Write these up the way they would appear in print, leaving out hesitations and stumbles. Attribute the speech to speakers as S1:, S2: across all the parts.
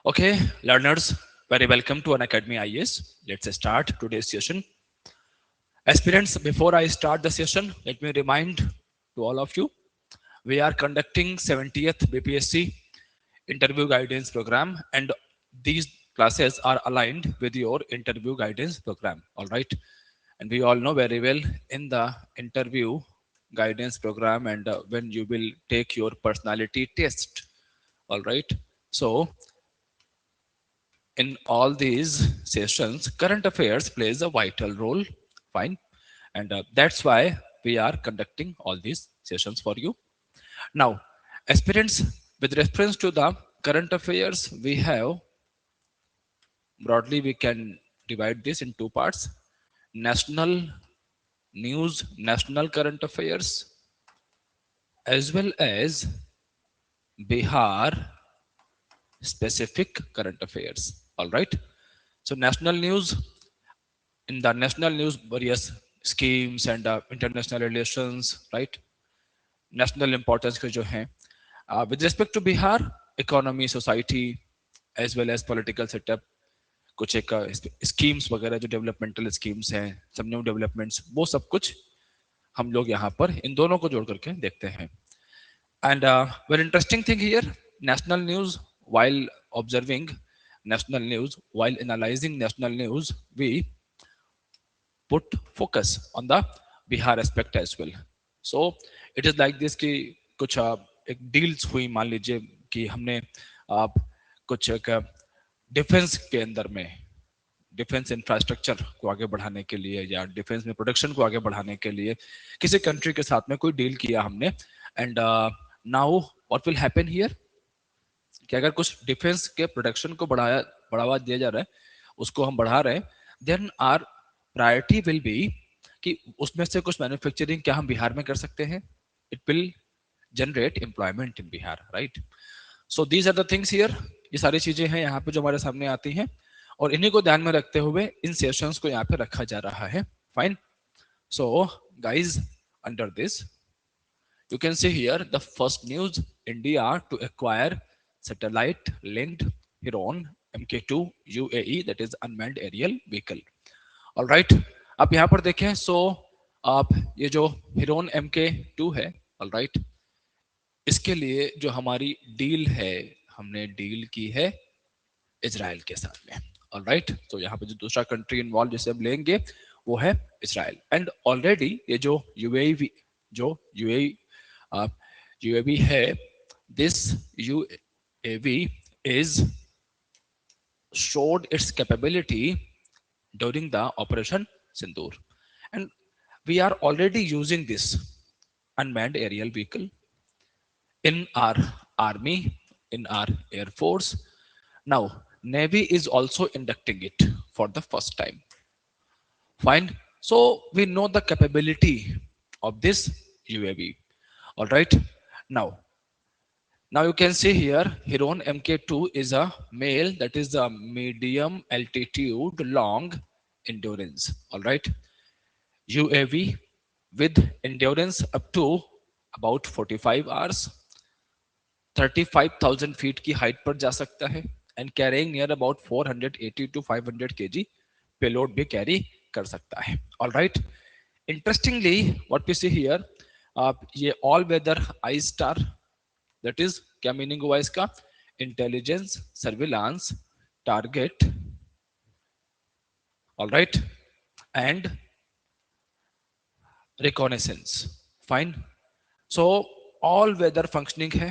S1: Okay, learners, very welcome to Unacademy IAS. Let's start today's session. Aspirants, before I start the session, let me remind to all of you, we are conducting 70th BPSC interview guidance program, and these classes are aligned with your interview guidance program. All right, and we all know very well in the interview guidance program, and when you will take your personality test. All right, so in all these sessions, current affairs plays a vital role. Fine, and that's why we are conducting all these sessions for you. Now, aspirants, with reference to the current affairs, we have broadly we can divide this in two parts: national news, national current affairs, as well as Bihar specific current affairs. All right. So, national news, in the national news, various schemes and international relations, right? National importance के जो हैं, with respect to Bihar, economy, society, as well as political setup, कुछ एक schemes वगैरह जो developmental schemes हैं, some new developments, वो सब कुछ हम लोग यहाँ पर इन दोनों को जोड़ करके देखते हैं. And one interesting thing here, national news, while observing national news, while analyzing national news, we put focus on the Bihar aspect as well. So it is like this कि कुछ एक डील्स हुई, मान लीजिए कि हमने आप कुछ एक डिफेंस के अंदर में डिफेंस इंफ्रास्ट्रक्चर को आगे बढ़ाने के लिए या डिफेंस में प्रोडक्शन को आगे बढ़ाने के लिए किसी कंट्री के साथ में कोई डील किया हमने. And now what will happen here कि अगर कुछ डिफेंस के प्रोडक्शन को बढ़ावा दिया जा रहा है, उसको हम बढ़ा रहे हैं, then are priority will be कि उसमें से कुछ मैन्युफैक्चरिंग क्या हम बिहार में कर सकते हैं. It will generate employment in Bihar, right? So these are the things here. ये सारी चीजें हैं यहाँ पे जो हमारे सामने आती हैं, और इन्हीं को ध्यान में रखते हुए इन सेशंस को यहाँ पे रखा जा रहा है. Fine. So guys, under this you can see here the first news: India to acquire satellite linked Heron Mk2 UAE, that is unmanned aerial vehicle. All right, आप यहाँ पर देखें. सो आप ये जो हिरोन MK2 है, ऑल राइट, इसके लिए जो हमारी डील है, हमने डील की है इजराइल के साथ में. ऑल राइट, तो यहाँ पे जो दूसरा कंट्री इन्वॉल्व जिसे हम लेंगे वो है इजराइल. एंड ऑलरेडी ये जो यूएई UAV है, this UAV is showed its capability during the Operation Sindoor, and we are already using this unmanned aerial vehicle in our army, in our air force. Now, Navy is also inducting it for the first time. Fine. So we know the capability of this UAV. All right. Now you can see here, Heron Mk2 is a male, that is a medium altitude long endurance. All right. UAV with endurance up to about 45 hours, 35,000 feet की height पर जा सकता है, and carrying near about 480 to 500 kg payload भी carry कर सकता है. All right. Interestingly, what we see here, ये all weather I-star, that is क्या मीनिंग हुआ इसका? Intelligence, surveillance, target, all right, and reconnaissance. Fine. So all weather functioning है,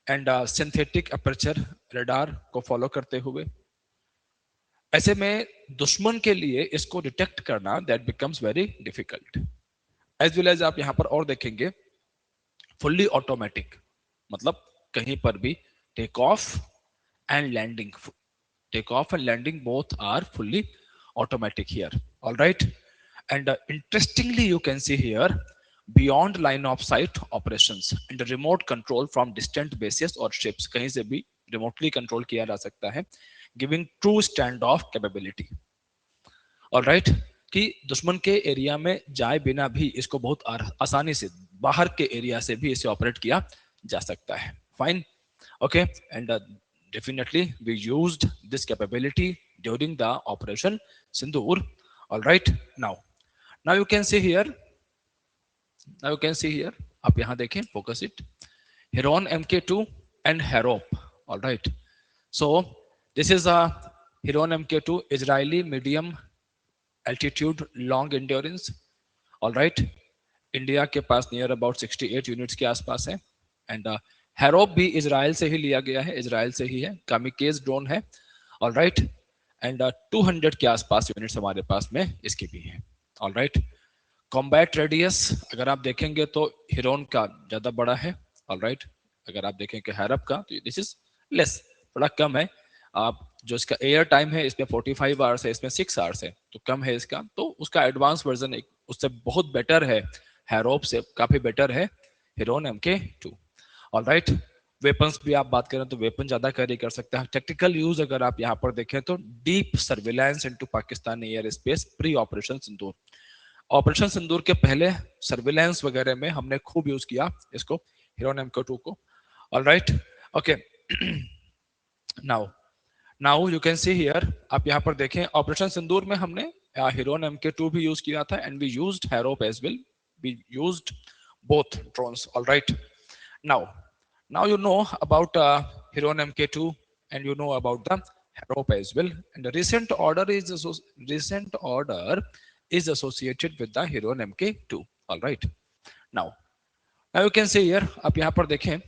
S1: and synthetic aperture radar को फॉलो करते हुए, ऐसे में दुश्मन के लिए इसको डिटेक्ट करना that becomes very difficult. As well as आप यहां पर और देखेंगे, फुल्ली ऑटोमेटिक, मतलब कहीं पर भी take off and landing both are fully automatic here. All right. And interestingly, you can see here beyond line of sight operations and remote control from distant bases or ships, कहीं से भी remotely control किया जा सकता है, giving true standoff capability. All right, कि दुश्मन के एरिया में जाए बिना भी इसको बहुत आसानी से बाहर के एरिया से भी इसे ऑपरेट किया जा सकता है. Fine. Okay. And definitely we used this capability during the operation Sindoor. All right, now you can see here, आप यहाँ देखें, focus it, Heron Mk2 and Harop. All right, so this is a Heron Mk2 Israeli medium altitude long endurance. All right, India के पास near about 68 units के आसपास है, and हैरोप भी Israel से ही लिया गया है, इसराइल से ही है, कामिकेज ड्रोन है। ऑल राइट, एंड 200 के आसपास यूनिट्स हमारे पास में इसकी भी है। ऑल राइट, कॉम्बैट रेडियस अगर आप देखेंगे तो हिरोन का ज्यादा बड़ा है। ऑल राइट, अगर आप देखें कि हैरप का तो दिस इज लेस, थोड़ा कम है। आप जो इसका एयर टाइम है इसमें 45 आवर्स है, इसमें 6 आवर्स है, तो कम है इसका, तो उसका एडवांस वर्जन एक उससे बहुत बेटर है, हैरोप से काफी बेटर है Heron MK2। All right, weapons भी आप बात करें तो वेपन ज्यादा कैरी कर सकते हैं। टेक्टिकल यूज अगर आप यहाँ पर देखें तो deep surveillance into Pakistani air space pre operation Sindoor. Operation Sindoor के पहले सर्विलांस वगैरह में हमने खूब यूज किया इसको, हिरोन MK2 को। All right, okay, now you can see here, आप यहाँ पर देखें ऑपरेशन सिंदूर में हमने हिरोन MK2 भी यूज किया था, and we used Harop as well, we used both drones. All right, now you know about Heron MK2, and you know about the Harop as well, and the recent order is associated with the Heron MK2. All right, now you can see here, आप यहाँ पर देखें,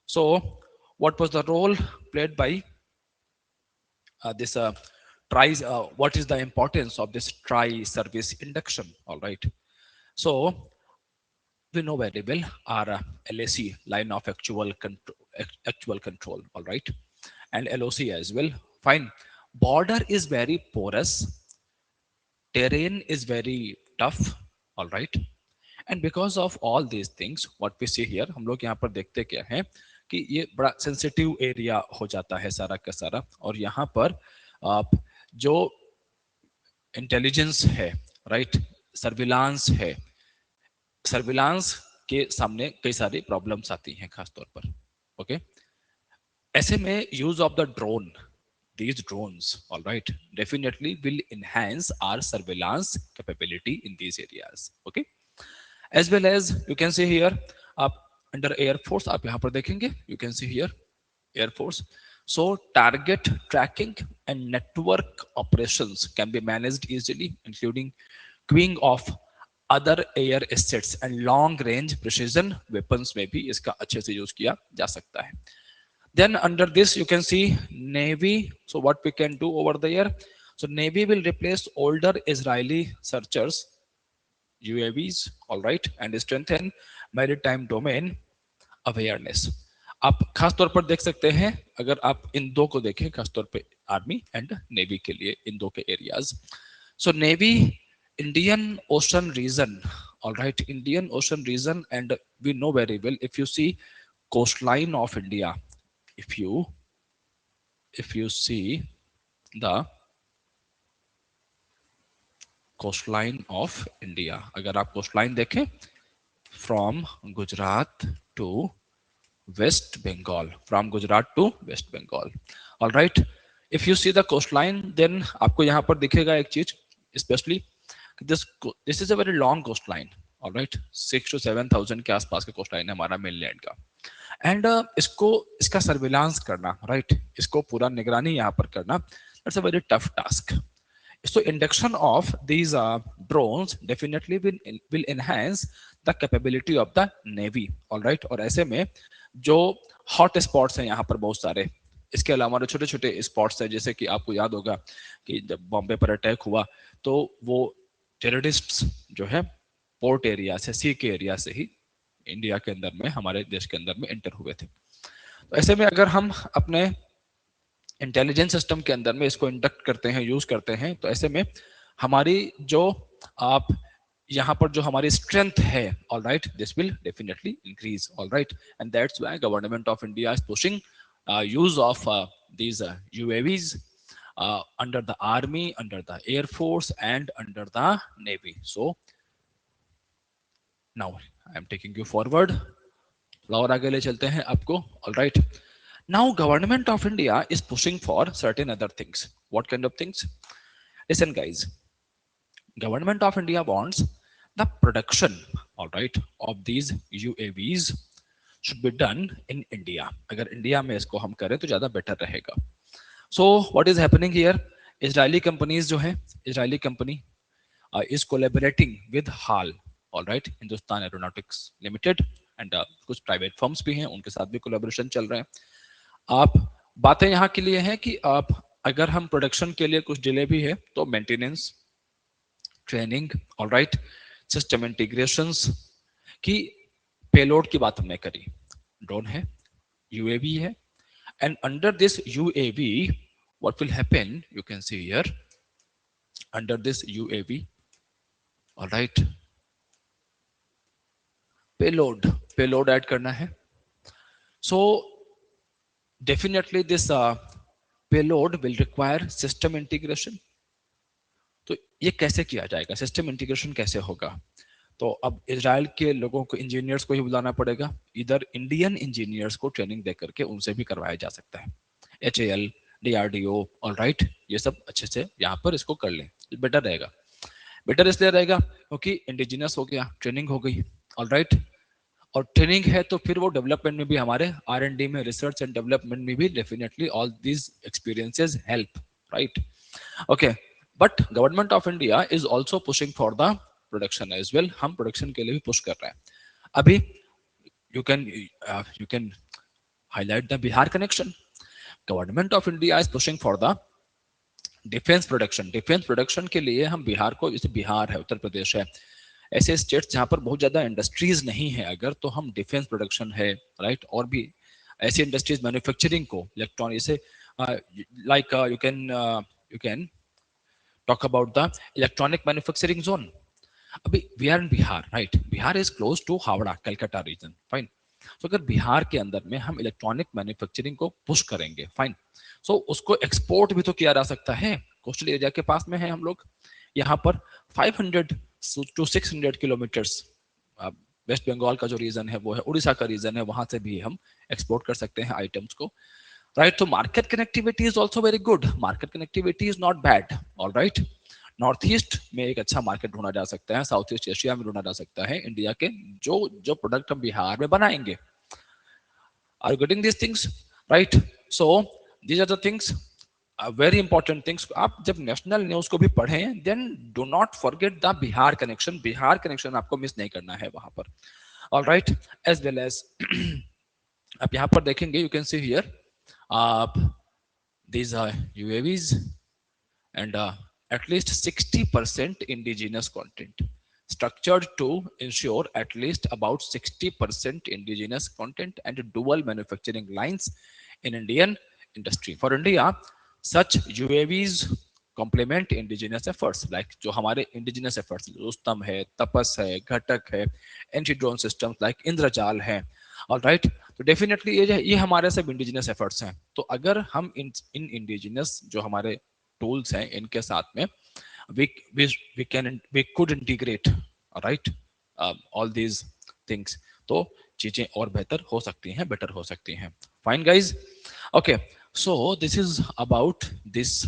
S1: so what was the role played by this what is the importance of this tri service induction? All right, so we know very well our LAC, line of actual control. All right, and LOC as well. Fine, border is very porous, terrain is very tough. All right, and because of all these things what we see here, हम लोग यहाँ पर देखते क्या है कि ये बड़ा सेंसिटिव एरिया हो जाता है सारा का सारा, और यहाँ पर आप जो इंटेलिजेंस है, राइट, सर्विलांस है, सर्विलांस के सामने कई सारी प्रॉब्लम्स आती हैं खास तौर पर। ओके, ऐसे में use of the drone, these drones, all right, definitely will enhance our surveillance capability in these areas. Okay, as well as you can see here, आप under air force आप यहाँ पर देखेंगे, you can see here air force, so target tracking and network operations can be managed easily, including queuing of other air assets and long range precision weapons में भी इसका अच्छे से यूज किया जा सकता है। Then under this you can see Navy. So what we can do over there, so Navy will replace older Israeli searchers, UAVs, all right, and strengthen maritime domain awareness. आप खास तौर पर देख सकते हैं, अगर आप इन दो को देखें खास तौर पे आर्मी एंड नेवी के लिए इन दो के areas. So navy, Indian Ocean region, all right, Indian Ocean region, and we know very well, if you see coastline of India, if you see the coastline of India, अगर आप coastline देखें from Gujarat to West Bengal, from Gujarat to West Bengal, all right, if you see the coastline, then आपको यहाँ पर दिखेगा एक चीज, especially this is a very long coastline, all right, 6 to 7,000 के आसपास का coastline है हमारा मेनलैंड का, एंड इसका सर्विलांस करना, राइट, इसको पूरा निगरानी यहाँ पर करना, that's a very tough task. So induction of these drones definitely will enhance the capability of the Navy, all right, और ऐसे में जो हॉट स्पॉट्स हैं यहाँ पर बहुत सारे, इसके अलावा जो छोटे छोटे स्पॉट्स हैं, जैसे कि आपको याद होगा कि जब बॉम्बे पर अटैक हुआ तो वो टेररिस्ट्स जो है पोर्ट एरिया से, सी के एरिया से ही इंडिया के अंदर में, हमारे देश के अंदर में एंटर हुए थे। तो ऐसे में अगर हम अपने इंटेलिजेंस सिस्टम के अंदर में इसको इंडक्ट करते हैं, यूज करते हैं, तो ऐसे में हमारी जो आप यहाँ पर जो हमारी स्ट्रेंथ है, all right, this will definitely increase, all right, and that's why government of India is pushing use of these UAVs under the army, under the air force, and under the navy. So now I am taking you forward, और आगे ले चलते हैं आपको, all right. Now government of India is pushing for certain other things. What kind of things? Listen guys, government of India wants the production, all right, of these UAVs should be done in India. अगर India में इसको हम करें तो ज़्यादा better रहेगा. So what is happening here? Israeli companies जो है, Israeli company is collaborating with HAL, all right, Hindustan Aeronautics Limited, and कुछ प्राइवेट फर्म्स भी हैं, उनके साथ भी कोलेबोरेशन चल रहे हैं. आप बातें यहाँ के लिए हैं कि आप अगर हम प्रोडक्शन के लिए कुछ डिले भी है तो maintenance, training, all right, system integrations की, पेलोड की बात हमने करी, ड्रोन है, यूएवी है, and under this UAV what will happen, you can see here, under this UAV, all right, payload add करना है. So definitely this payload will require system integration. तो ये कैसे किया जाएगा, सिस्टम इंटीग्रेशन कैसे होगा? तो अब इजराइल के लोगों को, इंजीनियर्स को ही बुलाना पड़ेगा, इधर इंडियन इंजीनियर्स को ट्रेनिंग दे करके उनसे भी करवाया जा सकता है. HAL, DRDO, ऑल राइट, ये सब अच्छे से यहाँ पर इसको कर लें, बेटर रहेगा. बेटर इसलिए रहेगा क्योंकि इंडिजिनस हो गया, ट्रेनिंग हो गई, ऑल राइट, और ट्रेनिंग है तो फिर वो डेवलपमेंट में भी, हमारे R&D में, रिसर्च एंड डेवलपमेंट में भी definitely all these experiences help, right. Okay, but government of India is also pushing for the production as well. हम प्रोडक्शन के लिए भी पुश कर रहे हैं. अभी you can highlight the Bihar connection. Government of India is pushing for the defence production. Defence production के लिए हम बिहार को, जैसे बिहार है, उत्तर प्रदेश है, ऐसे स्टेट्स जहां पर बहुत ज्यादा इंडस्ट्रीज नहीं है, अगर तो हम डिफेंस प्रोडक्शन है, राइट, और भी ऐसी इंडस्ट्रीज, मैन्युफैक्चरिंग को, इलेक्ट्रॉनिक, जैसे like you can talk about the electronic manufacturing zone. अभी we are in Bihar, right, Bihar is close to Howrah, Calcutta region, fine. तो अगर बिहार के अंदर में हम इलेक्ट्रॉनिक मैन्युफैक्चरिंग को पुश करेंगे, फाइन, सो उसको एक्सपोर्ट भी तो किया जा सकता है. कोस्टल एरिया के पास में है हम लोग, यहाँ पर 500 to 600 किलोमीटर्स वेस्ट बंगाल का जो रीजन है वो है, उड़ीसा का रीजन है, वहां से भी हम एक्सपोर्ट कर सकते हैं आइटम्स को, राइट. तो market connectivity is also very good, market connectivity is not bad, all right. North east में एक अच्छा मार्केट ढूंढा जा सकता है, साउथ ईस्ट एशिया में ढूंढा जा सकता है इंडिया के जो जो प्रोडक्ट हम बिहार में बनाएंगे. Are you getting this things, right? So these are the things, very important things. आप जब नेशनल न्यूज को भी पढ़ें, then do not forget the Bihar connection. Bihar connection आपको मिस नहीं करना है वहां पर, all right. As well as आप यहाँ पर देखेंगे, you can see here these are UAVs and at least 60% indigenous content, structured to ensure at least about 60% indigenous content and dual manufacturing lines in Indian industry. For India, such UAVs complement indigenous efforts, like जो हमारे indigenous efforts, Rustam है, तपस है, घटक है, anti drone systems like इंद्रजाल है, all right. तो definitely ये हमारे सब इंडिजिनस एफर्ट्स हैं. तो अगर हम इन इंडिजिनस जो हमारे टूल्स हैं इनके साथ में we could integrate, right, all these things, तो चीजें और बेहतर हो सकती हैं, बेटर हो सकती हैं. Fine guys, okay. So this is about this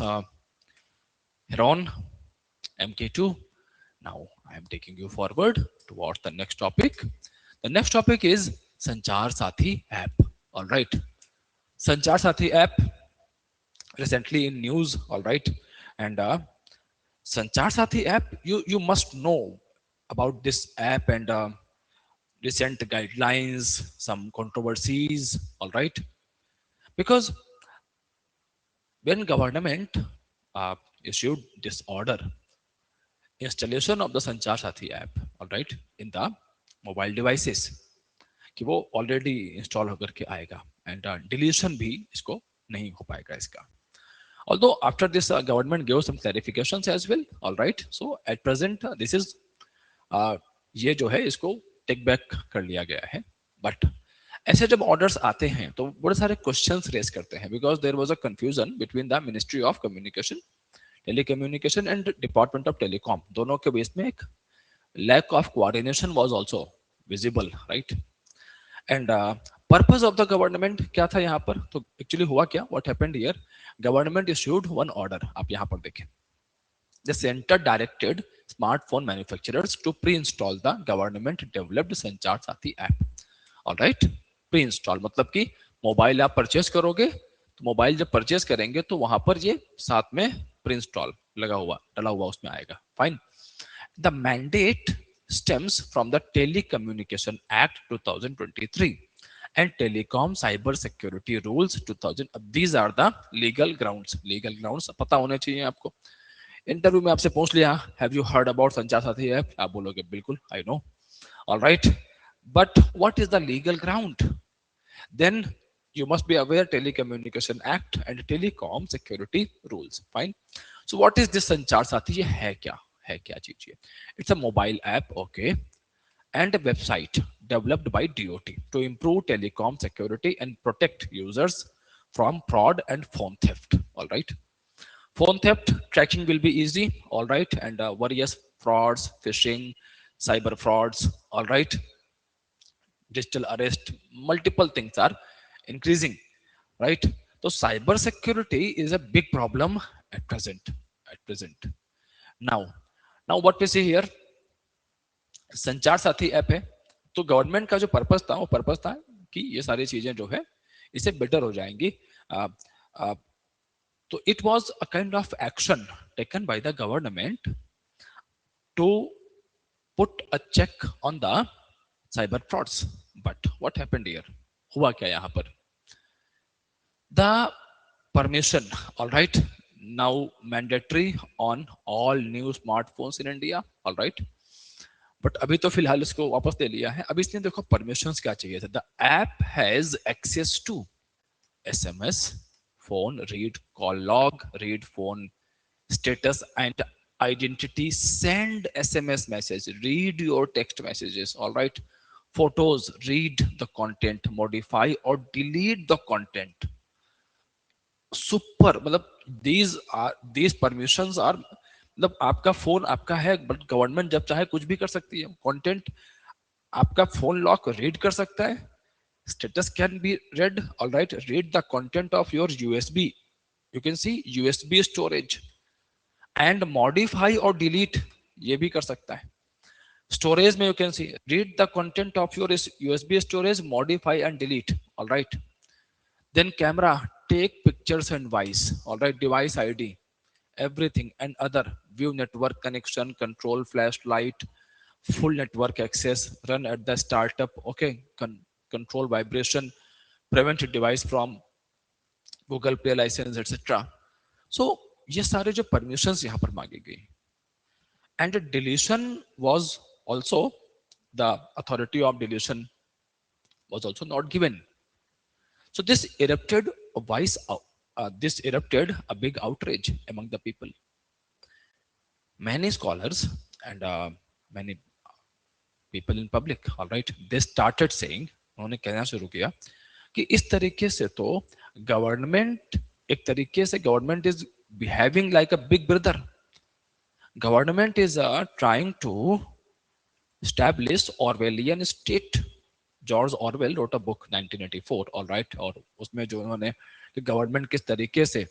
S1: Heron MK2. Now I am taking you forward towards the next topic. The next topic is Sanchar Sathi app. All right, Sanchar Sathi app recently in news. All right, and Sanchar Sathi app, you must know about this app and recent guidelines, some controversies. All right, because when government issued this order, installation of the Sanchar Sathi app, all right, in the mobile devices, कि वो already install होकर के आएगा and deletion भी इसको नहीं हो पाएगा इसका. Although after this government gave some clarifications as well, all right. So at present this is ये जो है इसको टेक बैक कर लिया गया है. बट ऐसे जब ऑर्डर्स आते हैं तो बड़े सारे क्वेश्चंस रेज करते हैं, because there was a confusion between the ministry of communication, telecommunication and department of telecom. दोनों के बीच में एक lack of coordination was also visible, right. And purpose of the government क्या था यहाँ पर, तो एक्चुअली हुआ क्या, what happened here, government issued one order, आप यहाँ पर देखें, the centre directed smartphone manufacturers to pre install the government developed Sanchar Saathi app. Alright, pre install मतलब कि मोबाइल आप परचेस करोगे, तो मोबाइल जब परचेस करेंगे तो वहां पर ये साथ में प्री इंस्टॉल लगा हुआ डला हुआ उसमें आएगा। Fine, the mandate stems from the Telecommunication Act 2023 and Telecom Cyber Security Rules 2000. These are the legal grounds. Legal grounds पता होने चाहिए आपको। इंटरव्यू में आपसे पूछ लिया, हैव यू हर्ड अबाउट संचार साथी ऐप, आप बोलोगे बिल्कुल I know. Alright, but what is the legal ground? Then you must be aware Telecommunication Act and Telecom Security Rules. Fine. So what is this संचार साथी? ये है क्या चीज ये? It's a mobile app, okay, and a website developed by DOT to improve telecom security and protect users from fraud and phone theft. All right. Phone theft tracking will be easy. All right, and various frauds, phishing, cyber frauds. All right, digital arrest, multiple things are increasing, right? So cyber security is a big problem at present. Now, what we see here, संचार Saathi app है, तो government का जो purpose था वो purpose था कि ये सारी चीजें जो है इसे बेटर हो जाएंगी। तो it was a kind of action taken by the government to put a check on the cyber frauds. But what happened here? हुआ क्या यहाँ पर? The permission, all right, now mandatory on all new smartphones in India, all right. But अभी तो फिलहाल इसको वापस ले लिया है। अभी इसने देखो परमिशंस क्या चाहिए था। The app has access to SMS, phone, read call log, read phone status and identity, send SMS message, read your text messages, all right. Photos, read the content, modify or delete the content. Super, मतलब these permissions are, मतलब आपका phone आपका है, but government जब चाहे कुछ भी कर सकती है। कंटेंट आपका फोन लॉक रीड कर सकता है, status can be read, all right, read the content of your USB, you can see USB storage, and modify or delete ये भी कर सकता है। स्टोरेज में you can C read the content of your USB storage, modify and delete, all right. Then camera, take pictures and voice, all right, device ID, everything and other, view network connection, control flashlight, full network access, run at the startup, okay, control vibration, prevent device from Google Play license, etc. So ये सारे जो permissions यहाँ पर मांगी गई, and deletion was also, the authority of deletion was also not given. So this erupted a big outrage among the people. Many scholars and many people in public, all right, they started saying, उन्होंने कहना शुरू किया कि इस तरीके से तो government, एक तरीके से government is behaving like a big brother. Government is trying to establish Orwellian state. George Orwell wrote a book 1984, all right, और उसमें जो उन्होंने गवर्नमेंट किस तरीके से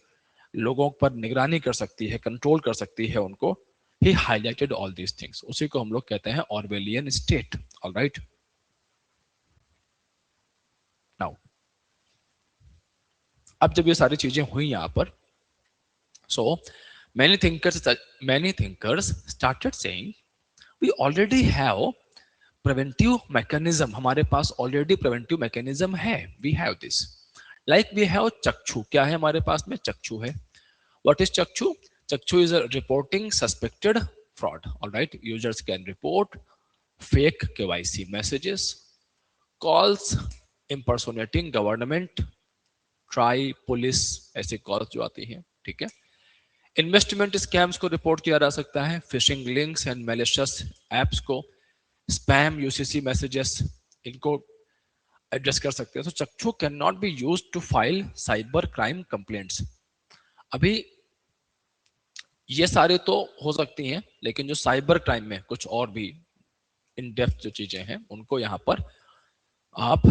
S1: लोगों पर निगरानी कर सकती है, कंट्रोल कर सकती है उनको, he highlighted all these things. उसी को हम लोग कहते हैं Orwellian state, all right. Now, अब जब ये सारी चीजें हुई यहाँ पर, so many thinkers started saying we already have preventive mechanism, हमारे पास ऑलरेडी प्रिवेंटिव मैकेनिज्म है, we have this, like we have Chakshu. क्या है हमारे पास में? चक्षु है. व्हाट इज चक्षु? चक्षु is reporting suspected fraud, alright. Users can report fake KYC messages, calls impersonating government, try, police, ऐसे कॉल्स जो आती हैं, ठीक है. इन्वेस्टमेंट स्कैम्स को रिपोर्ट किया जा सकता है, phishing links and malicious apps को, स्पैम, UCC मैसेजेस, इनको एड्रेस कर सकते हैं. तो Chakshu can not be used to file cyber crime complaints. अभी ये सारे तो हो सकती हैं, लेकिन जो साइबर क्राइम में कुछ और भी इन डेप्थ जो चीजें हैं, उनको यहाँ पर आप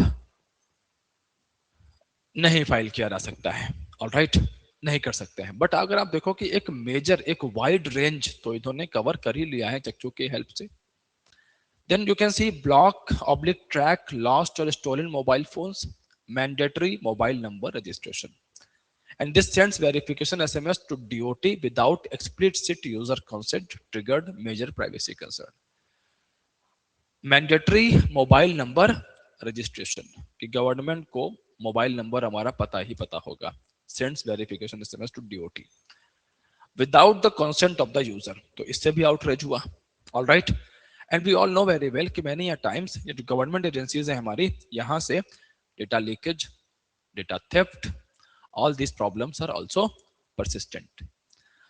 S1: नहीं फाइल किया जा सकता है, ऑलराइट, नहीं कर सकते हैं। बट अगर आप देखो कि एक मेजर, एक वाइड रेंज तो इन्होंने कवर कर ही लिया है चक्चू के हेल्प से। Then you can see block oblique track lost और stolen mobile phones, mandatory mobile number registration, and this sends verification SMS to DOT without explicit user consent, triggered major privacy concern. Mandatory mobile number registration कि government को mobile number हमारा पता ही पता होगा, sends verification SMS to DoT without the consent of the user, तो इससे भी आउटरीच हुआ, all right. And we all know very well कि मैनी टाइम्स ये जो गवर्नमेंट एजेंसीज है हमारी, यहाँ से data leakage, data theft, all these problems are also persistent.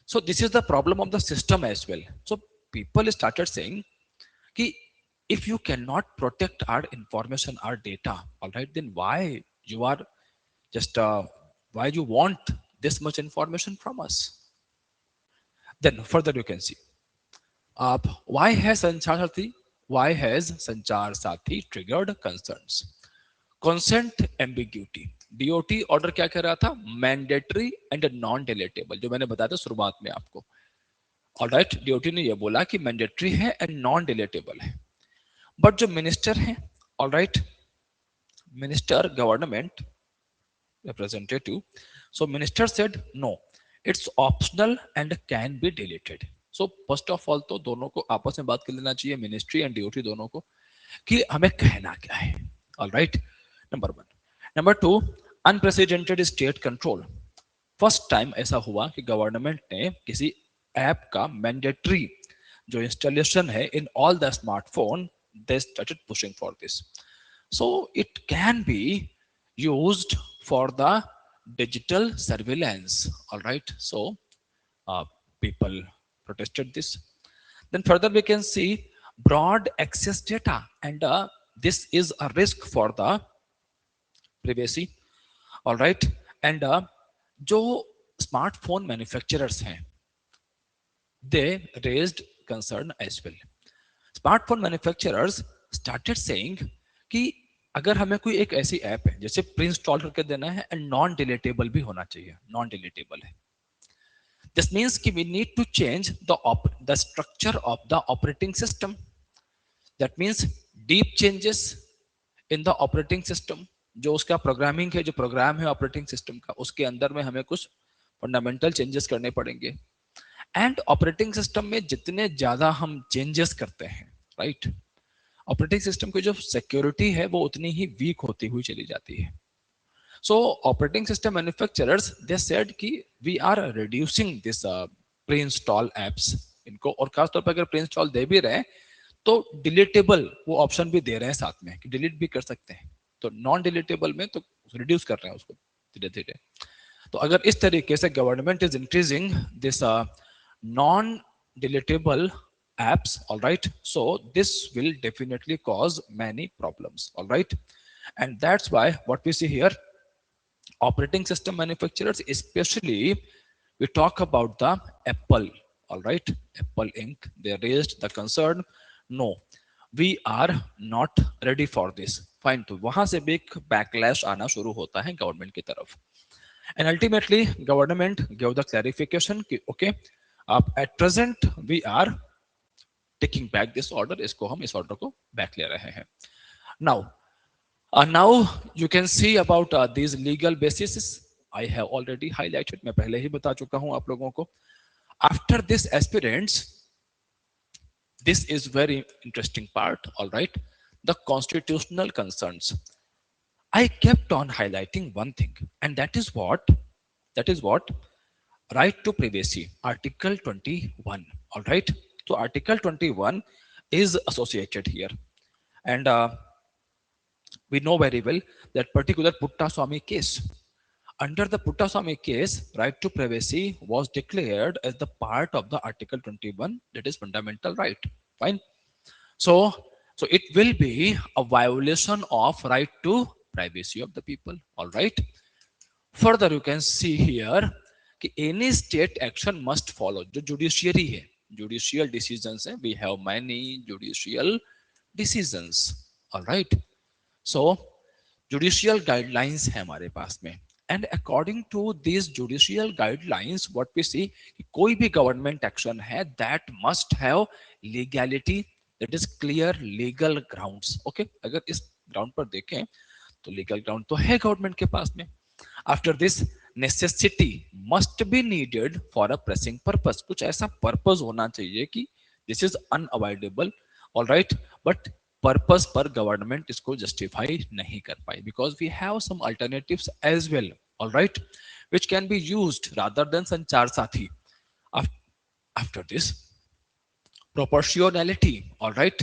S1: So this is the problem of the system as well. So people started saying कि if you cannot protect our information, our data, all right, then why you are just why you want this much information from us? Then further you can see why has Sanchar Sathi triggered concerns? Consent ambiguity, DOT order क्या कह रहा था, mandatory and non डिलीटेबल, जो मैंने बताया था शुरुआत में आपको, ऑलराइट। डीओटी ने ये बोला कि मैंडेटरी है एंड नॉन डिलीटेबल है, बट जो मिनिस्टर है, alright, minister government representative, so minister said no, it's optional and can be deleted. So first of all तो दोनों को आपस में बात कर लेना चाहिए, मिनिस्ट्री एंड डीओटी दोनों को, कि हमें कहना क्या है, alright, number one. Number two, unprecedented state control. First time ऐसा हुआ कि गवर्नमेंट ने किसी ऐप का मैंडेटरी जो इंस्टॉलेशन है in all the smartphone, they started pushing for this, so it can be used for the digital surveillance, all right, so people protested this. Then further we can see broad access data, and this is a risk for the privacy, all right, and जो smartphone manufacturers हैं, they raised concern as well. Smartphone manufacturers started saying कि अगर हमें कोई एक ऐसी app है जैसे प्री इंस्टॉल करके देना है एंड नॉन डिलीटेबल भी होना चाहिए, नॉन डिलीटेबल है, दिस मीन्स कि we need to change the structure of the operating system, that means deep changes in the operating system, जो उसका प्रोग्रामिंग है, जो प्रोग्राम है ऑपरेटिंग सिस्टम का, उसके अंदर में हमें कुछ फंडामेंटल चेंजेस करने पड़ेंगे। एंड ऑपरेटिंग सिस्टम में जितने ज्यादा हम चेंजेस करते हैं, राइट, ऑपरेटिंग सिस्टम की जो सिक्योरिटी है वो उतनी ही वीक होती हुई चली जाती है। So operating system manufacturers they said कि we are reducing this pre install apps, इनको, और खासतौर पर अगर प्री इंस्टॉल दे भी रहे हैं तो डिलीटेबल वो ऑप्शन भी दे रहे हैं साथ में कि डिलीट भी कर सकते हैं, तो नॉन डिलीटेबल में तो रिड्यूस कर रहे हैं उसको धीरे धीरे। तो अगर इस तरीके से government is increasing this non deletable apps, all right, so this will definitely cause many problems, all right, and that's why what we see here, operating system manufacturers, especially we talk about the Apple, all right, Apple Inc, they raised the concern, no, we are not ready for this, fine, तो वहां से भी एक backlash आना शुरू होता है government की तरफ, and ultimately government gave the clarification कि okay, at present we are taking back this order, इसको हम इस ऑर्डर को बैक ले रहे हैं। now you can see about these legal basis, I have already highlighted, मैं पहले ही बता चुका हूं आप लोगों को। after this aspirants, this is very interesting part, all right, the constitutional concerns, I kept on highlighting one thing, and that is what right to privacy, article 21, all right, so article 21 is associated here, and we know very well that particular Puttaswamy case, under the Puttaswamy case, right to privacy was declared as the part of the article 21, that is fundamental right, fine, so it will be a violation of right to privacy of the people, all right, further you can see here कि any state action must follow, जो judiciary है, judicial decisions है, we have many judicial decisions, all right, so judicial guidelines है हमारे पास में, and according to this judicial guidelines what we see, कोई भी गवर्नमेंट एक्शन है that must have legality, that is clear legal grounds. Okay, अगर इस ground पर देखें तो लीगल ग्राउंड तो है गवर्नमेंट के पास में। After this, necessity must be needed for a pressing purpose, कुछ ऐसा पर्पस होना चाहिए कि this is unavoidable, all right, but purpose पर गवर्नमेंट इसको जस्टिफाई नहीं कर पाई, because we have some alternatives as well, all right, which can be used rather than संचार साथी। After this, proportionality, all right,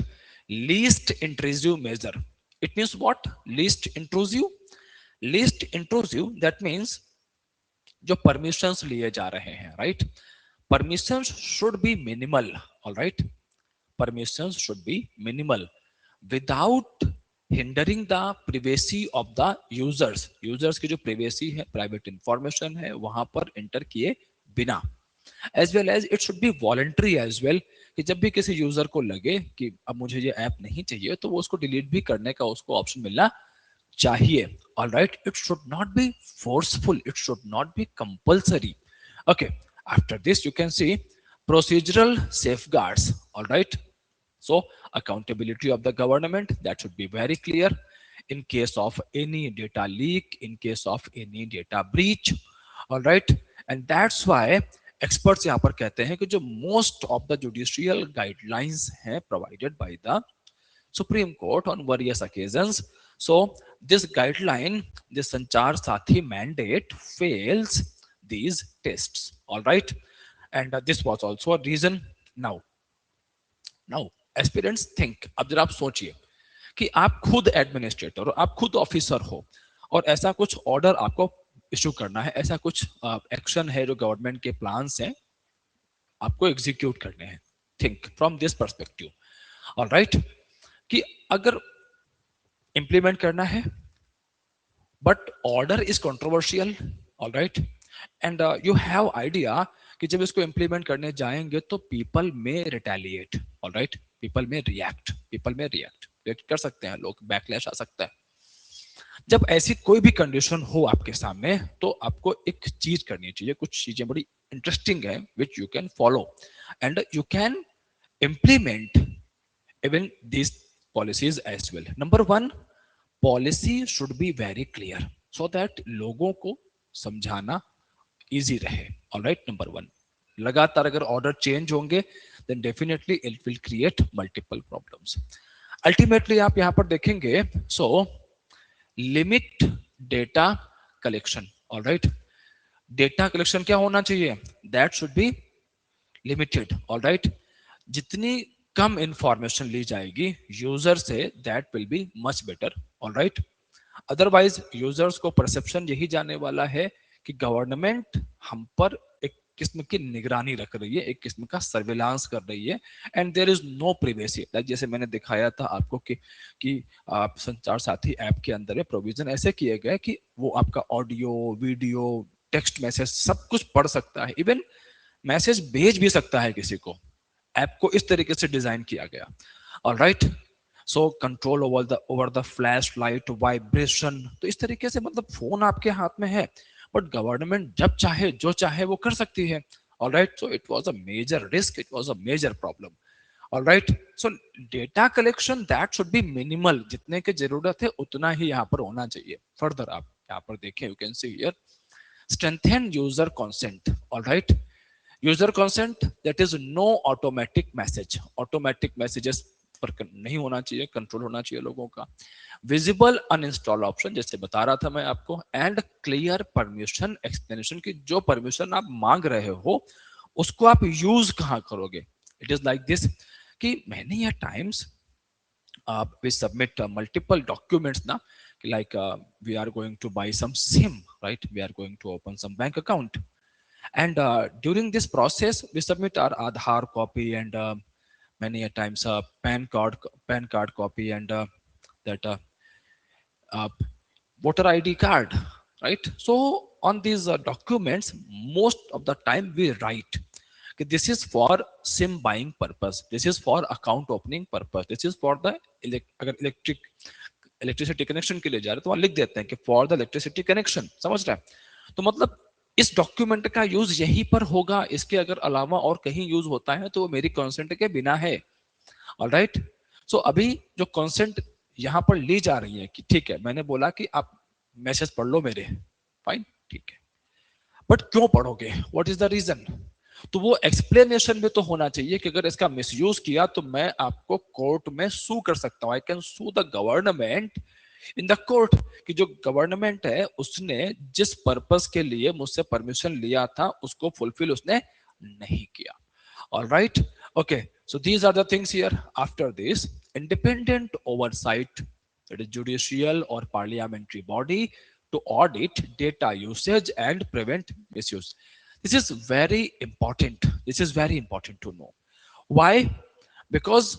S1: least intrusive measure, it means what? Least intrusive, least intrusive, that means जो permissions लिए जा रहे हैं, right, permissions should be minimal, all right, permissions should be minimal without hindering the privacy of the users, users की जो privacy है, private information है, वहां पर एंटर किए बिना। As well as it should be voluntary as well, कि जब भी किसी यूजर को लगे कि अब मुझे ये ऐप नहीं चाहिए तो वो उसको डिलीट भी करने का उसको ऑप्शन मिलना चाहिए, all right, it should not be forceful, it should not be compulsory। Okay, after this you can see procedural safeguards, all right, so accountability of the government, that should be very clear in case of any data leak, in case of any data breach, all right, and that's why experts यहाँ पर कहते हैं कि जो most of the judicial guidelines हैं provided by the Supreme Court on various occasions. So this guideline, this Sanchar Sathi mandate fails these tests. All right, and this was also a reason. Now aspirants think, अब जरा आप सोचिए कि आप खुद administrator हो, आप खुद ऑफिसर हो, और ऐसा कुछ ऑर्डर आपको इशू करना है, ऐसा कुछ एक्शन है जो गवर्नमेंट के प्लान्स हैं आपको एग्जीक्यूट करने हैं। Think from this perspective, all right, कि अगर इंप्लीमेंट करना है but order is controversial, all right, and you have idea कि जब इसको इंप्लीमेंट करने जाएंगे तो पीपल में रिटेलिएट, ऑल राइट, पीपल में रिएक्ट, रिएक्ट कर सकते हैं लोग, बैकलैश आ सकता है। जब ऐसी कोई भी कंडीशन हो आपके सामने तो आपको एक चीज करनी चाहिए, कुछ चीजें बड़ी इंटरेस्टिंग है which you can follow and you can implement even these policies as well। Number one, policy should be very clear so that लोगों को समझाना easy रहे, all right, number one। लगातार अगर ऑर्डर चेंज होंगे then definitely it will create multiple problems। ultimately आप यहां पर देखेंगे, so limit data collection, all right, data collection क्या होना चाहिए? That should B limited, all right, जितनी कम इंफॉर्मेशन ली जाएगी user say that will be much better, all right, otherwise users को परसेप्शन यही जाने वाला है कि गवर्नमेंट हम पर एक किस्म की निगरानी रख रही है, एक किस्म का सर्विलांस कर रही है, and there is no privacy. Like जैसे मैंने दिखाया था आपको कि आप संचार साथी ऐप के अंदर प्रोविजन ऐसे किए गए कि वो आपका ऑडियो, वीडियो, टेक्स्ट मैसेज सब कुछ पढ़ सकता है, इवन मैसेज भेज भी सकता है किसी को। ऐप को इस तरीके से डिजाइन किया गया, alright, so control over the flash light, vibration, तो इस तरीके से मतलब फोन आपके हाथ में है बट गवर्नमेंट जब चाहे जो चाहे वो कर सकती है, alright, so it was a major risk, it was a major problem, alright, so data collection that should be minimal, जितने की जरूरत है उतना ही यहाँ पर होना चाहिए। फर्दर आप यहाँ पर देखें, you can see here strengthen user consent, all right, user consent, that is no automatic message, automatic messages पर नहीं होना चाहिए, कंट्रोल होना चाहिए लोगों का। विजिबल अनइंस्टॉल ऑप्शन जैसे बता रहा था मैं आपको, एंड क्लियर परमिशन एक्सप्लेनेशन की जो परमिशन आप मांग रहे हो उसको आप यूज कहाँ करोगे। इट इज लाइक दिस कि many a times we submit multiple documents now, like we are going to buy some sim, right, we are going to open some bank account, and during this process we submit our Aadhaar copy and many a times pan card copy and that uh, voter ID card, right? So on these documents most of the time we write कि this is for sim buying purpose, this is for account opening purpose, this is for the अगर electric electricity connection के लिए जा रहे हैं तो वहां लिख देते हैं कि फॉर द इलेक्ट्रिसिटी कनेक्शन, समझ रहे हैं? तो मतलब इस डॉक्यूमेंट का यूज यहीं पर होगा, इसके अगर अलावा और कहीं यूज होता है तो वो मेरी कंसेंट के बिना है। ऑलराइट, सो अभी जो कंसेंट यहाँ पर ली जा रही है कि ठीक है, मैंने बोला कि आप मैसेज पढ़ लो मेरे, फाइन, ठीक है, बट क्यों पढ़ोगे, व्हाट इज द रीजन? तो वो एक्सप्लेनेशन में तो होना चाहिए कि अगर इसका मिसयूज किया तो मैं आपको कोर्ट में सू कर सकता हूं, I can sue the government in the court, कि जो गवर्नमेंट है उसने जिस पर्पस के लिए मुझसे परमिशन लिया था उसको फुलफिल उसने नहीं किया। All right, okay, so these are the things here. After this, independent oversight, that is judicial or parliamentary body to audit data usage and prevent misuse. This is very important, this is very important to know why, because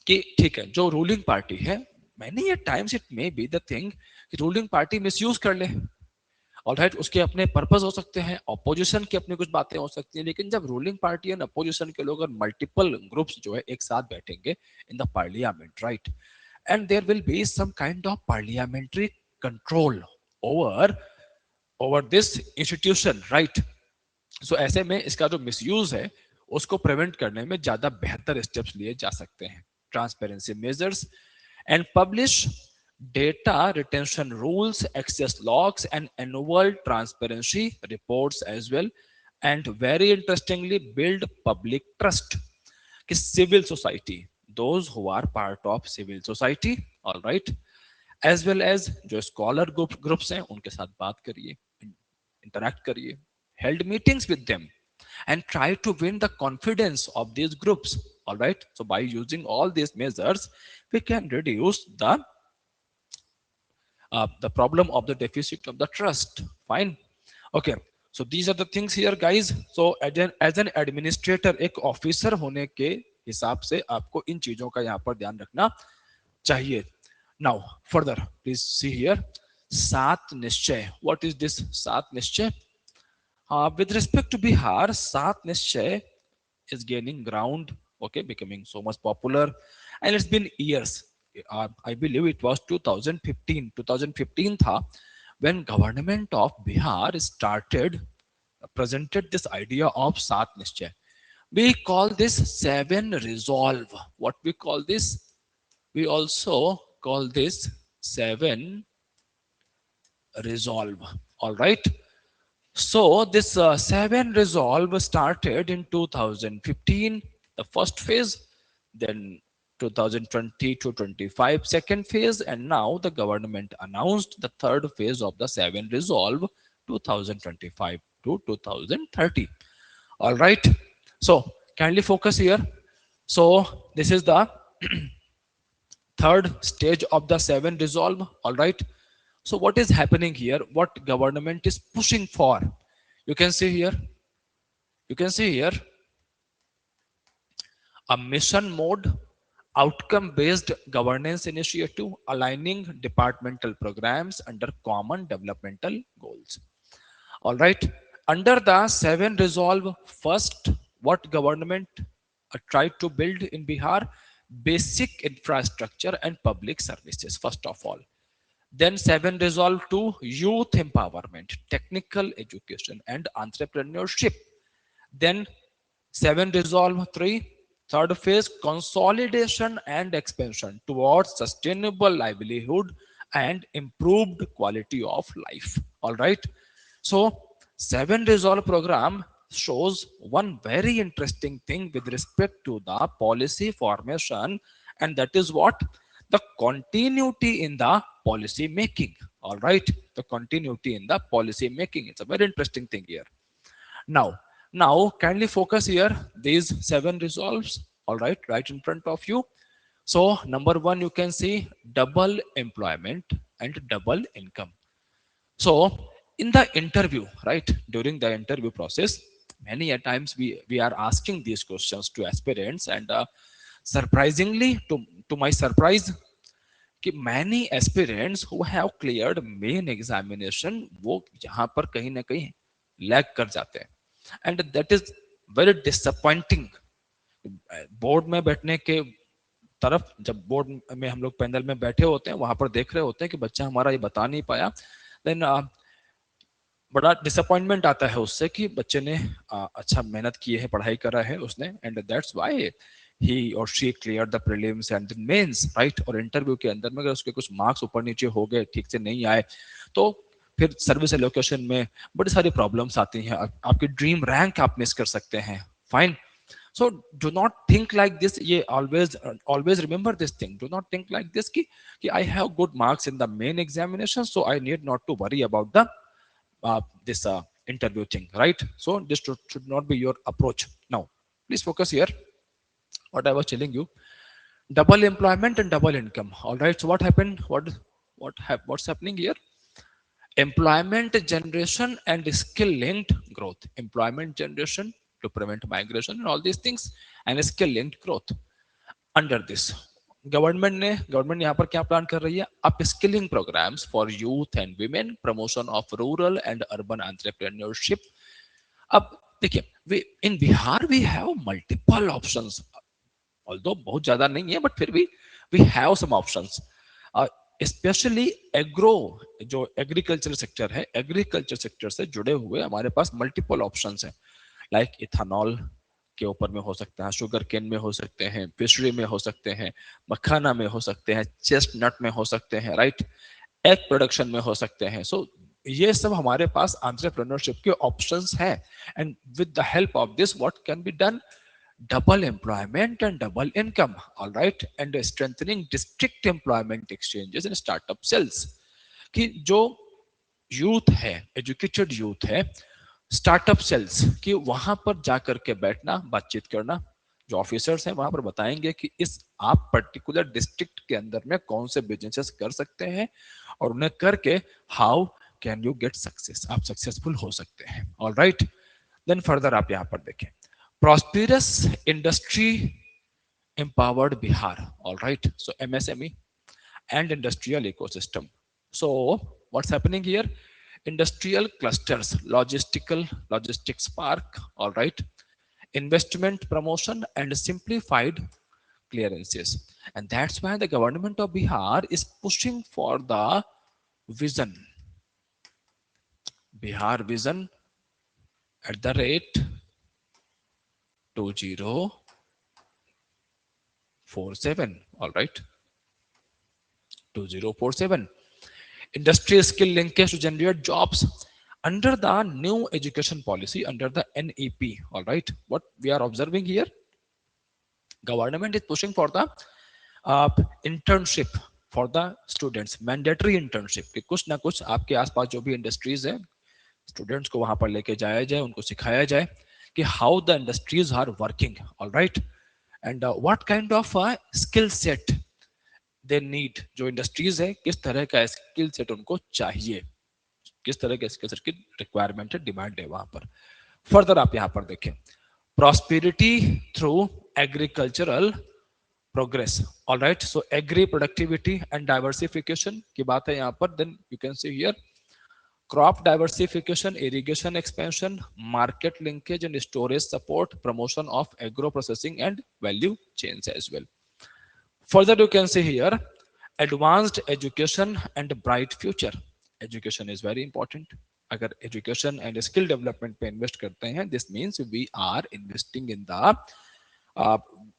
S1: कि ठीक है जो ruling party है, many ये times it may be the thing कि ruling party misuse कर ले, alright, उसके अपने पर्पस हो सकते हैं, ऑपोजिशन की अपनी कुछ बातें हो सकती हैं, लेकिन जब रूलिंग पार्टी एंड अपोजिशन के लोग और मल्टीपल ग्रुप्स जो है एक साथ बैठेंगे in the parliament, right, and there will be some kind of parliamentary control over over this institution, right. So ऐसे में इसका जो मिसयूज है उसको प्रिवेंट करने में ज्यादा बेहतर स्टेप्स लिए जा सकते हैं। Transparency measures and publish data retention rules, access logs, and annual transparency reports as well. And very interestingly, build public trust. कि civil society, those who are part of civil society, all right, as well as जो scholar groups हैं उनके साथ बात करिए, interact करिए, held meetings with them, and try to win the confidence of these groups. All right. So by using all these measures, we can reduce the problem of the deficit of the trust. Fine. Okay. So these are the things here, guys. So as an administrator, एक officer होने के हिसाब से आपको इन चीजों का यहाँ पर ध्यान रखना चाहिए। Now further, please see here. सात निश्चय. What is this सात निश्चय? With respect to Bihar, सात निश्चय is gaining ground, okay, becoming so much popular, and it's been years. I believe it was 2015 था when government of Bihar started presented this idea of सात निश्चय. We call this seven resolve. What we call this? We also call this seven resolve. All right. So this seven resolve started in 2015, the first phase, then 2020 to 25 second phase, and now the government announced the third phase of the seven resolve 2025 to 2030. All right. So kindly focus here. So this is the third stage of the seven resolve. All right. So what is happening here? What government is pushing for? You can see here. You can see here a mission mode, outcome-based governance initiative aligning departmental programs under common developmental goals. All right. Under the seven resolve, first, what government tried to build in Bihar? Basic infrastructure and public services, first of all. Then seven resolve to youth empowerment, technical education and entrepreneurship. Then seven resolve three, third phase, consolidation and expansion towards sustainable livelihood and improved quality of life. All right. So seven resolve program shows one very interesting thing with respect to the policy formation, and that is what? The continuity in the policy making. All right, the continuity in the policy making. It's a very interesting thing here. Now kindly focus here, these seven resolves, all right in front of you. So number one, you can see double employment and double income. So in the interview, right, during the interview process, many a times we are asking these questions to aspirants, and surprisingly, to my surprise, कि many aspirants who have cleared main examination वो यहाँ पर कहीं ना कहीं lag कर जाते हैं, and that is very disappointing. Board में बैठने के तरफ जब बोर्ड में हम लोग पैनल में बैठे होते हैं वहां पर देख रहे होते हैं कि बच्चा हमारा ये बता नहीं पाया, देन बड़ा डिसअपॉइंटमेंट आता है उससे कि बच्चे ने अच्छा मेहनत की है, पढ़ाई करा है उसने, एंड दैट्स व्हाई ही और she clear the prelims and the mains, right. और इंटरव्यू के अंदर में अगर उसके कुछ मार्क्स ऊपर नीचे हो गए, ठीक से नहीं आए, तो फिर सर्विस एलोकेशन में बड़ी सारी प्रॉब्लम्स आती हैं, आपकी ड्रीम रैंक आप मिस कर सकते हैं। Fine, so do not think like this, ये always remember this thing, do not think like this कि I have good marks in the main examination, so I need not to worry about the this interview thing, right? So this should not be your approach. Now please focus here what I was telling you, double employment and double income. All right, so what happened, what's happening here? Employment generation and skill linked growth, employment generation to prevent migration and all these things, and skill linked growth. Under this government यहाँ पर क्या plan कर रही है? Up skilling programmes for youth and women, promotion of rural and urban entrepreneurship. अब देखिए, in Bihar we have multiple options, although बहुत ज्यादा नहीं है बट फिर भी we have some options, specially agro, जो एग्रीकल्चर सेक्टर है, एग्रीकल्चर सेक्टर से जुड़े हुए हमारे पास मल्टीपल ऑप्शंस हैं, लाइक इथेनॉल के ऊपर में हो सकता है, शुगर केन में हो सकते हैं, फिशरी में हो सकते हैं, मखाना में हो सकते हैं, चेस्टनट में हो सकते हैं, राइट, एग प्रोडक्शन में हो सकते हैं। सो ये सब हमारे पास एंटरप्रेन्योरशिप के ऑप्शंस हैं, and with the help of this what can be done? double employment and double income, all right, and strengthening district employment exchanges and startup cells, कि जो यूथ है, एजुकेटेड यूथ है, स्टार्टअप सेल्स कि वहां पर जाकर के बैठना, बातचीत करना, जो ऑफिसर्स हैं वहां पर बताएंगे कि इस आप पर्टिकुलर डिस्ट्रिक्ट के अंदर में कौन से बिजनेसेस कर सकते हैं, और उन्हें करके how can you get success, आप सक्सेसफुल हो सकते हैं। ऑल राइट, देन फर्दर आप यहाँ पर देखें, prosperous industry empowered Bihar, all right, so MSME and industrial ecosystem. So what's happening here? Industrial clusters, logistics park, all right, investment promotion and simplified clearances, and that's why the government of Bihar is pushing for the vision, Bihar vision at the rate 2047, all right, 2047, industry skill linkage to generate jobs under the new education policy, under the NEP, all right. What we are observing here, government is pushing for the internship for the students, mandatory internship, कि कुछ ना कुछ आपके आसपास जो भी industries है, students को वहां पर लेके जाया जाए, उनको सिखाया जाए कि how the industries are working, all right, and what kind of skill set they need, जो इंडस्ट्रीज है किस तरह का स्किल सेट उनको चाहिए, किस तरह के स्किल सेट की रिक्वायरमेंट है, डिमांड है वहां पर। फर्दर आप यहाँ पर देखें, prosperity through agricultural progress, all right, so agri productivity and diversification की बात है यहाँ पर, then you can see here crop diversification, irrigation expansion, market linkage and storage support, promotion of agro processing and value chains as well. Further you can see here, advanced education and bright future. Education is very important. अगर education and skill development पे invest करते हैं, this means we are investing in the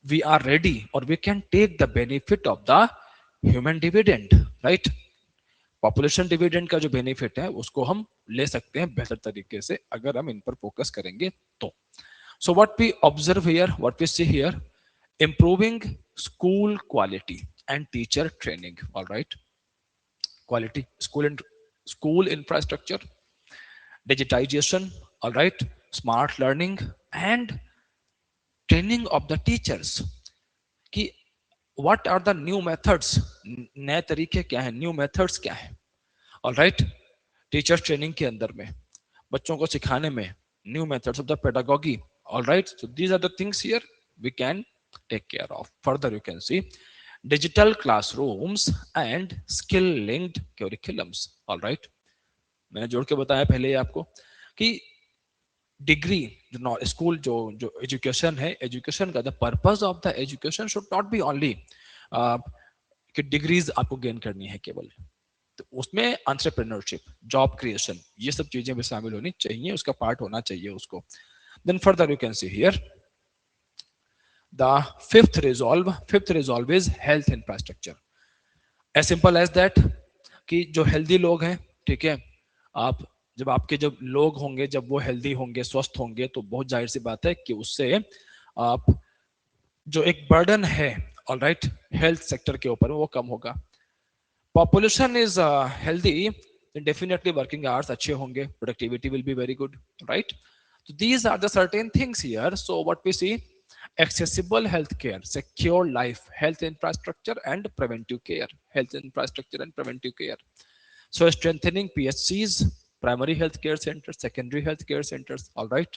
S1: we are ready or we can take the benefit of the human dividend, right? Population dividend का जो benefit है उसको हम ले सकते हैं बेहतर तरीके से अगर हम इन पर फोकस करेंगे तो। So what we observe here, what we see here, improving school quality and teacher training, all right, quality school infrastructure, digitization, all right, smart learning and training of the teachers, कि what are the new methods, नए तरीके क्या है, new methods क्या है, all right, teacher training के अंदर में बच्चों को सिखाने में new methods of the pedagogy, all right, so these are the things here we can take care of. Further you can see digital classrooms and skill linked curriculums, all right, मैंने जोड़ के बताया पहले ही आपको कि डिग्री जो school जो education है, एजुकेशन का the purpose of the education should not be only कि डिग्रीज आपको गेन करनी है केवल, तो उसमें एंटरप्रेन्योरशिप, जॉब क्रिएशन, ये सब चीजें भी शामिल होनी चाहिए, उसका पार्ट होना चाहिए उसको. Then further you can see here the fifth resolve is health infrastructure. As simple as that कि जो हेल्दी लोग हैं, ठीक है, आप जब आपके जब लोग होंगे, जब वो हेल्दी होंगे, स्वस्थ होंगे, तो बहुत जाहिर सी बात है कि उससे आप जो एक बर्डन है, ऑल राइट, हेल्थ सेक्टर के ऊपर वो कम होगा. Population is healthy, definitely working hours अच्छे होंगे, productivity will be very good, right. So these are the certain things here. So what we see: accessible healthcare, secure life, health infrastructure, and preventive care. Health infrastructure and preventive care. So strengthening PHCs, primary health care centers, secondary health care centers, all right,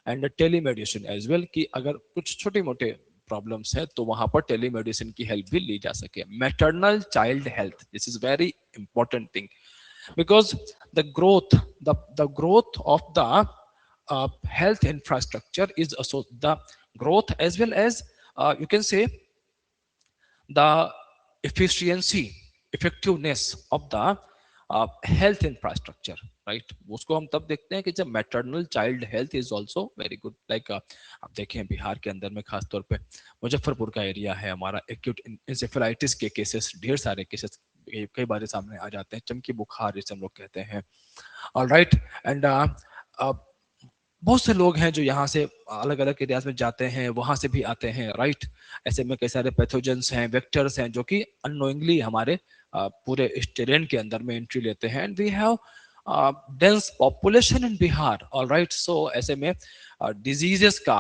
S1: and telemedicine as well. कि अगर कुछ छोटे मोटे problems है तो वहां पर telemedicine की हेल्प भी ली जा सके. Maternal child health, this is very important thing, because the growth the growth of the health infrastructure is also the growth as well as you can say the efficiency, effectiveness of the health infrastructure, right. उसको हम तब देखते हैं कि जब maternal child health is also very good. Like आप देखें बिहार के अंदर में खास तौर पे मुजफ्फरपुर का एरिया है हमारा, एक्यूट इंसेफेलाइटिस के केसेस, ढेर सारे केसेस कई बार सामने आ जाते हैं, चमकी बुखार जिसे हम लोग कहते हैं, ऑल राइट. एंड बहुत से लोग हैं जो यहाँ से अलग अलग एरियाज में जाते हैं, वहां से भी आते हैं, राइट. ऐसे में कई सारे पैथोजेंस हैं, वेक्टर्स हैं, जो कि अननोइंगली हमारे पूरे इस टेरेन के अंदर में एंट्री लेते हैं. And we have dense population in Bihar, all right. So ऐसे में डिजीजेस का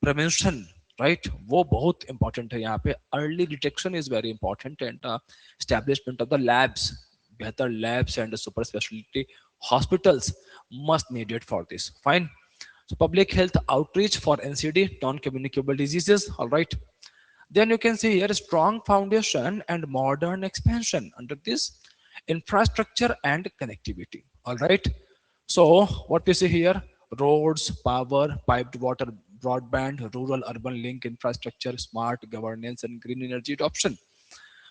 S1: प्रिवेंशन, राइट, वो बहुत इंपॉर्टेंट है यहाँ पे. Early detection is very important, and establishment of the labs, बेहतर labs and super speciality hospitals must needed for this. Fine. So public health outreach for NCD, non-communicable diseases. All right. Then you can see here strong foundation and modern expansion under this infrastructure and connectivity. All right. So what we see here: roads, power, piped water, broadband, rural urban link infrastructure, smart governance, and green energy adoption.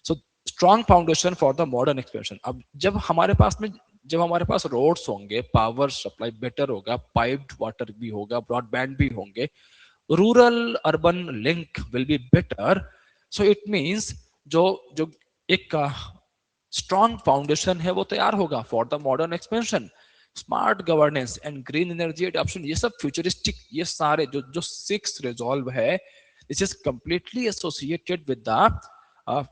S1: So strong foundation for the modern expansion. अब जब हमारे पास roads होंगे, power supply better होगा, piped water भी होगा, broadband भी होंगे, rural urban link will be better. So it means जो जो एक स्ट्रॉन्ग फाउंडेशन है वो तैयार होगा for the modern expansion. Smart governance and green energy adoption, ये सब फ्यूचरिस्टिक, ये सारे जो जो 6 रिजॉल्व है, this is completely associated with the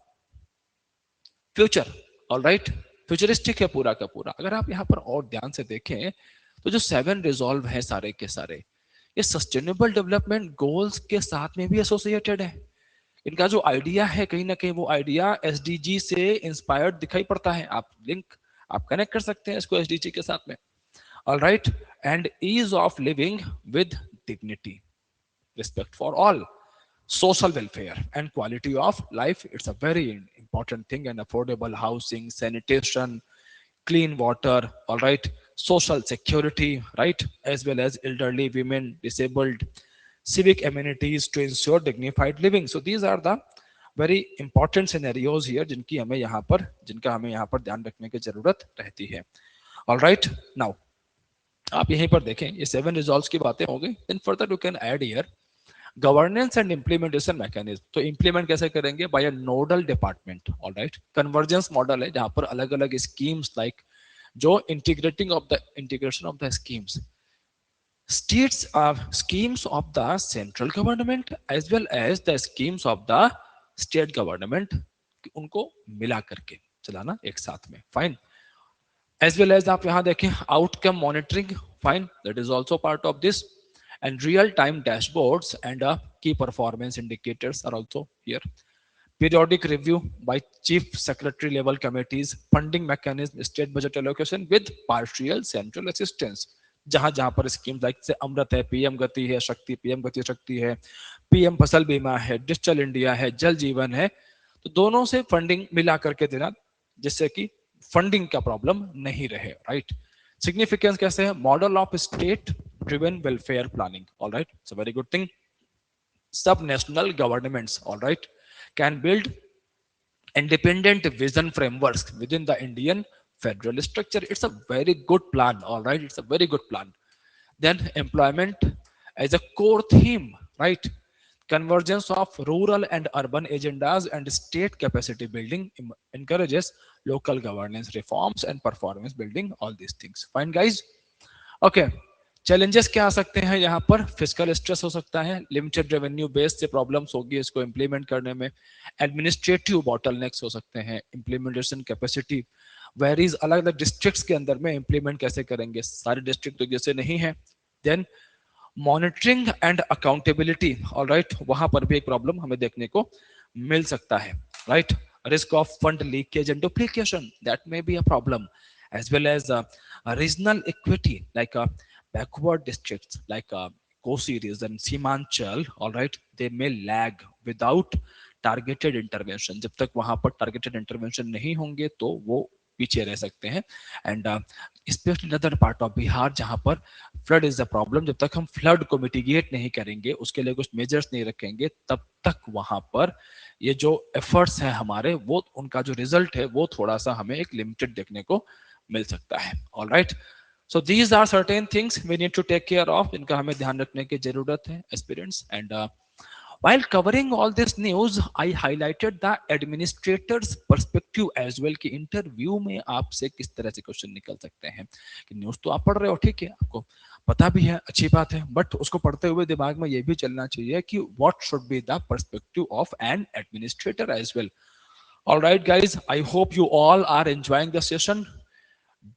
S1: future, all right. Futuristic है पूरा का पूरा. अगर आप यहाँ पर और ध्यान से देखें तो जो 7 रिजॉल्व है सारे के सारे, ये सस्टेनेबल डेवलपमेंट गोल्स के साथ में भी एसोसिएटेड है. इनका जो आइडिया है कहीं ना कहीं वो आइडिया एसडीजी से इंस्पायर्ड दिखाई पड़ता है. आप कनेक्ट कर सकते हैं इसको एसडीजी के साथ में, all right. And ease of living with dignity, respect for all, social welfare and quality of life, it's a very important thing. And affordable housing, sanitation, clean water, all right, social security, right, as well as elderly, women, disabled, civic amenities to ensure dignified living. So these are the very important scenarios here जिनका हमें यहाँ पर ध्यान रखने की जरूरत रहती है. All right. नाउ आप यहीं पर देखें, ये 7 रिजॉल्व्स की बातें हो गई. Then further you can add here governance and implementation mechanism. तो इंप्लीमेंट कैसे करेंगे? By a nodal department, all right. Convergence model है जहां पर अलग अलग स्कीम्स लाइक जो integration of the schemes, states schemes of the central government as well as the schemes of the state government, उनको मिला करके चलाना एक साथ में. फाइन. एज वेल एज आप यहां देखें outcome monitoring, fine, that is also part of this. And real-time dashboards and key performance indicators are also here. Periodic review by chief secretary level committees, funding mechanism, state budget allocation with partial central assistance. जहां जहां पर scheme like से अमृत है, PM गति है, शक्ति, PM गति शक्ति है, पीएम फसल बीमा है, डिजिटल इंडिया है, जल जीवन है, तो दोनों से फंडिंग मिला करके देना जिससे कि फंडिंग का प्रॉब्लम नहीं रहे, राइट. सिग्निफिकेंस कैसे है? Model of state driven welfare planning, all right, it's a very good thing. Sub-national governments, all right, can build independent vision frameworks within the Indian federal structure. It's a very good plan. All right, it's a very good plan. Then employment as a core theme, right? Convergence of rural and urban agendas and state capacity building encourages local governance reforms and performance building. All these things. Fine, guys. Okay, challenges क्या आ सकते हैं यहाँ पर? Physical stress हो सकता है, limited revenue base से problems होगी इसको इम्प्लीमेंट करने में, एडमिनिस्ट्रेटिव बॉटलनेक्स हो सकते हैं, इम्प्लीमेंटेशन कैपेसिटी वेरीज, अलग अलग डिस्ट्रिक्ट्स के अंदर में इम्प्लीमेंट कैसे करेंगे, सारे डिस्ट्रिक्ट तो जैसे नहीं है। Then monitoring and accountability, alright, वहां पर भी एक प्रॉब्लम हमें देखने को मिल सकता है, right. Risk of fund leakage and duplication, that may be a problem, as well as regional equity like backward districts like Kosi region, Simanchal, all right, they may lag without targeted intervention. जब तक वहां पर targeted intervention नहीं होंगे तो वो पीछे रह सकते हैं। एंड स्पेशली नदर पार्ट ऑफ बिहार जहां पर फ्लड इज द प्रॉब्लम, जब तक हम फ्लड को मिटिगेट नहीं करेंगे, उसके लिए कुछ मेजर्स नहीं रखेंगे, तब तक वहां पर ये जो एफर्ट्स हैं हमारे, वो उनका जो रिजल्ट है वो थोड़ा सा हमें एक लिमिटेड देखने को मिल सकता है। All right, so these are certain things we need to take care of, इनका हमें ध्यान रखने की जरूरत है aspirants. And while covering all this news, I highlighted the administrator's perspective as well कि इंटरव्यू में आपसे किस तरह से क्वेश्चन निकल सकते हैं। कि न्यूज तो आप पढ़ रहे हो, ठीक है, आपको पता भी है, अच्छी बात है, बट उसको पढ़ते हुए दिमाग में ये भी चलना चाहिए कि what should be the perspective of an administrator as well. All right, guys, I hope you all are enjoying the session.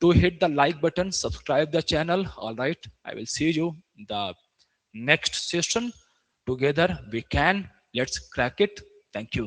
S1: Do hit the like button, subscribe the channel. All right, I will see you in the next session. Together we can. Let's crack it. Thank you.